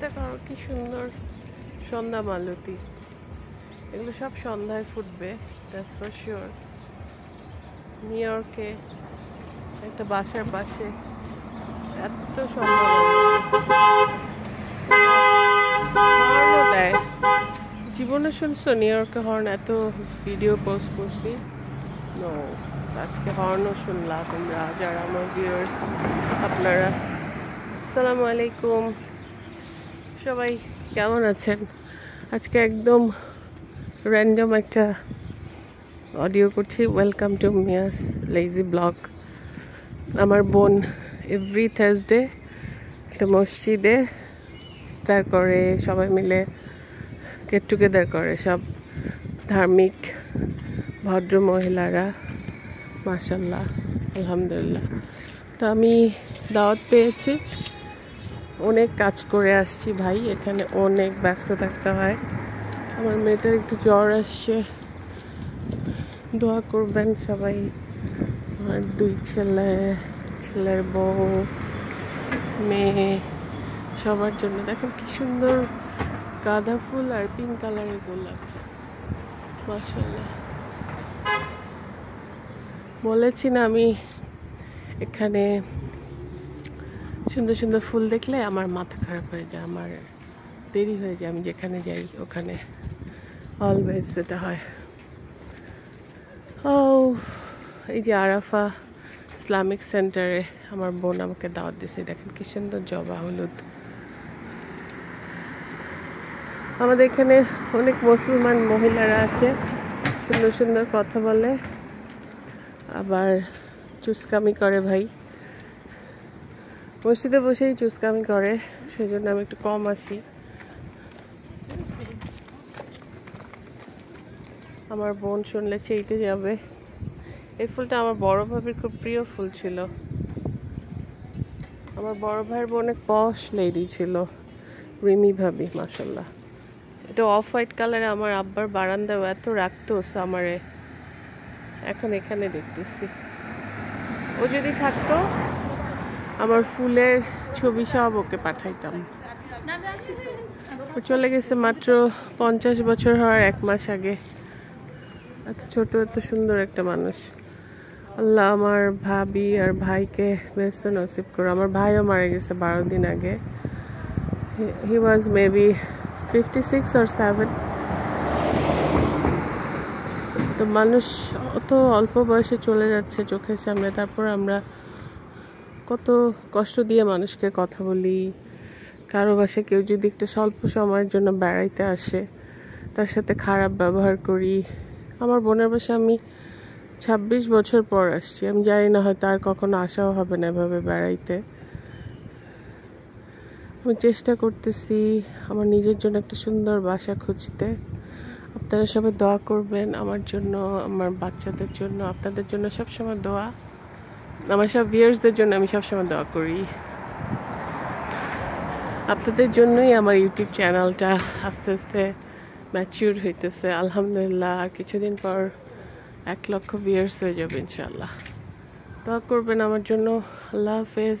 দেখো কি সুন্দর সন্ধ্যা মালতী। এগুলো সব সন্ধ্যায় ফুটবে, দ্যাটস ফর শিওর। নিউ ইয়র্কে একটা বাসার পাশে এত সন্ধ্যা হর্নও দেয়। জীবনে শুনছো নিউ ইয়র্কে হর্ন? এত ভিডিও পোস্ট করছি, নো, আজকে হর্নও শুনলা তোমরা যারা আমার ভিউয়ার্স। আপনারা আসসালামু আলাইকুম, সবাই কেমন আছেন? আজকে একদম র্যান্ডম একটা অডিও করছি। Welcome to Mia's lazy blog. আমার বোন এভরি থার্সডে একটা মসজিদে ইফতার করে, সবাই মিলে গেট টুগেদার করে, সব ধার্মিক ভদ্র মহিলারা, মাশাল্লাহ, আলহামদুলিল্লাহ। তো আমি দাওয়াত পেয়েছি, অনেক কাজ করে আসছি ভাই, এখানে অনেক ব্যস্ত থাকতে হয়। আমার মেয়েটার একটু জ্বর আসছে, দোয়া করবেন সবাই। আমার দুই ছেলে, ছেলের বউ, মেয়ে, সবার জন্য। দেখেন কি সুন্দর গাঁদা ফুল আর পিঙ্ক কালারের গোলাপ, মাশাআল্লাহ। বলেছি না আমি, এখানে সুন্দর সুন্দর ফুল দেখলে আমার মাথা খারাপ হয়ে যায়, আমার দেরি হয়ে যায়। আমি যেখানে যাই ওখানে অলওয়েজ যেটা হয়। ও, এই যে আরাফা ইসলামিক সেন্টারে আমার বোন আমাকে দাওয়াত দিয়েছে। দেখেন কি সুন্দর জবা হলুদ। আমাদের এখানে অনেক মুসলমান মহিলারা আছে, সুন্দর সুন্দর কথা বলে, আবার চুস্কামি করে ভাই। মসজিদে বসেই চুস্কামি করে, সেজন্য আমি একটু কম আসি। আমার বোন শুনলে চেইতে যাবে। এই ফুলটা আমার বড় ভাবির খুব প্রিয় ফুল ছিল। আমার বড় ভাইয়ের বোন অনেক পশ লেডি ছিল, রিমি ভাবি, মাশাল্লাহ। এটা অফ হোয়াইট কালারে আমার আব্বার বারান্দায় এত রাখতো সামারে, এখন এখানে দেখতেছি। ও যদি থাকতো আমার ফুলের ছবি সব ওকে পাঠাইতাম। ও চলে গেছে মাত্র 50 বছর হওয়ার 1 মাস আগে। এত ছোট, এত সুন্দর একটা মানুষ। আল্লাহ আমার ভাবি আর ভাইকে ব্যস্ত নসিব করো। আমার ভাইও মারা গেছে 12 দিন আগে। হি ওয়াজ মেবি 56 or 7। তো মানুষ অত অল্প বয়সে চলে যাচ্ছে চোখের সামনে, তারপর আমরা কত কষ্ট দিয়ে মানুষকে কথা বলি। কারো বাসায় কেউ যদি একটা স্বল্প সময়ের জন্য বেড়াইতে আসে, তার সাথে খারাপ ব্যবহার করি। আমার বোনের বাসায় আমি 26 বছর পর আসছি, আমি জানি না হয়তো আর কখনো আসাও হবে না এভাবে বেড়াইতে। আমি চেষ্টা করতেছি আমার নিজের জন্য একটা সুন্দর বাসা খুঁজতে। আপনারা সবাই দোয়া করবেন আমার জন্য, আমার বাচ্চাদের জন্য, আপনাদের জন্য সবসময় দোয়া। আমার সব ভিউয়ার্সদের জন্য আমি সবসময় দোয়া করি। আপনাদের জন্যই আমার ইউটিউব চ্যানেলটা আস্তে আস্তে ম্যাচিউর হইতেছে, আলহামদুলিল্লাহ। আর কিছুদিন পর 1 লক্ষ ভিউয়ার্স হয়ে যাবে ইনশাল্লাহ। দোয়া করবেন আমার জন্য। আল্লাহ হাফেজ।